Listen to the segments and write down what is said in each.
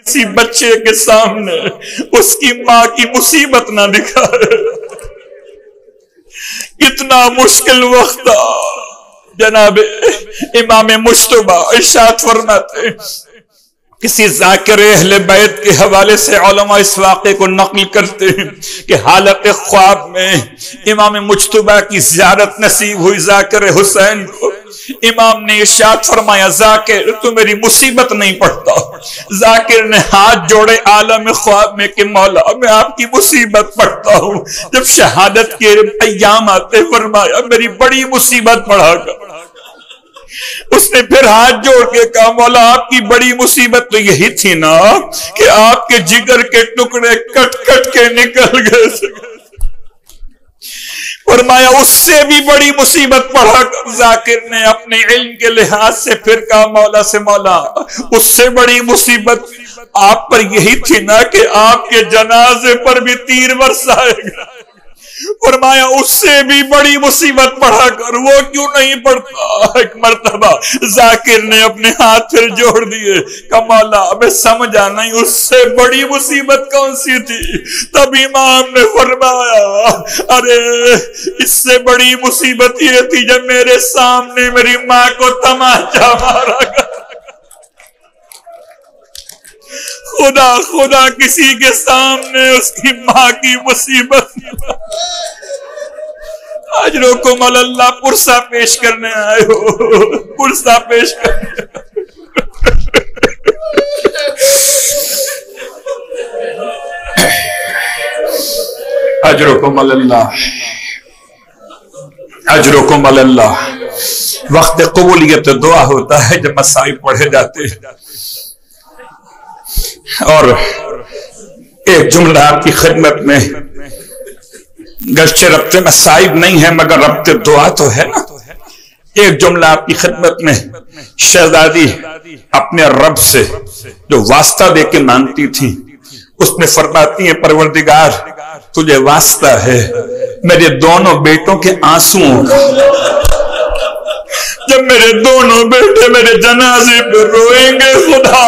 किसी बच्चे के सामने उसकी माँ की मुसीबत ना दिखाए। कितना मुश्किल वक्त था। जनाब इमाम मुश्तबा इरशाद फरमाते, किसी ज़ाकिर अहले बैत के हवाले से उलमा इस वाक़े को नक़ल करते हैं कि हालत ख्वाब में इमाम मुश्तबा की ज़ियारत नसीब हुई ज़ाकिर हुसैन को। इमाम ने इरशाद फरमाया, ज़ाकिर तू मेरी मुसीबत नहीं पढ़ता। ज़ाकिर ने हाथ जोड़े आलम ख्वाब में कि मौला मैं आपकी मुसीबत पढ़ता हूँ। जब शहादत के अय्याम आते फरमाया मेरी बड़ी मुसीबत पढ़ा कर। उसने फिर हाथ जोड़ के कहा, मौला आपकी बड़ी मुसीबत तो यही थी ना कि आपके जिगर के टुकड़े कट कट के निकल गए। फरमाया उससे भी बड़ी मुसीबत पढ़ा कर। ज़ाकिर ने अपने इल्म के लिहाज से फिर कहा मौला से, मौला उससे बड़ी मुसीबत आप पर यही थी ना कि आपके जनाजे पर भी तीर बरसाएगा। फरमाया उससे भी बड़ी मुसीबत पढ़ा कर। वो क्यों नहीं पढ़ता। एक मर्तबा ज़ाकिर ने अपने हाथ फिर जोड़ दिए, कमौला मैं समझा नहीं उससे बड़ी मुसीबत कौन सी थी। तब इमाम ने फरमाया, अरे इससे बड़ी मुसीबत ये थी जब मेरे सामने मेरी माँ को तमाचा मारा गया। खुदा खुदा किसी के सामने उसकी माँ की मुसीबत। अजरुकुम अल्लाह पुरसा पेश करने आए हो, पुरसा पेश करने। अजरुकुम अल्लाह, अजरुकुम अल्लाह। वक्त कबूलियत दुआ होता है जब मसाइब पढ़े जाते हैं। और एक जुमला आपकी खिदमत में, गरचे रब्ते मसाइब नहीं है मगर रब्ते दुआ तो है ना। एक जुमला आपकी खिदमत में, शहजादी अपने रब से जो वास्ता दे के मांगती थी उसमें फरमाती है, परवरदिगार तुझे वास्ता है मेरे दोनों बेटों के आंसुओं का। जब मेरे दोनों बेटे मेरे जनाजे पे रोएंगे खुदा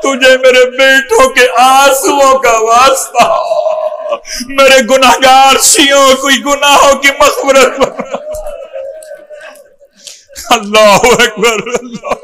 तुझे मेरे बेटों के आंसुओं का वास्ता। मेरे गुनाहगार शियों कोई गुनाहों की मग़फ़िरत। अल्लाहु अकबर, अल्लाह।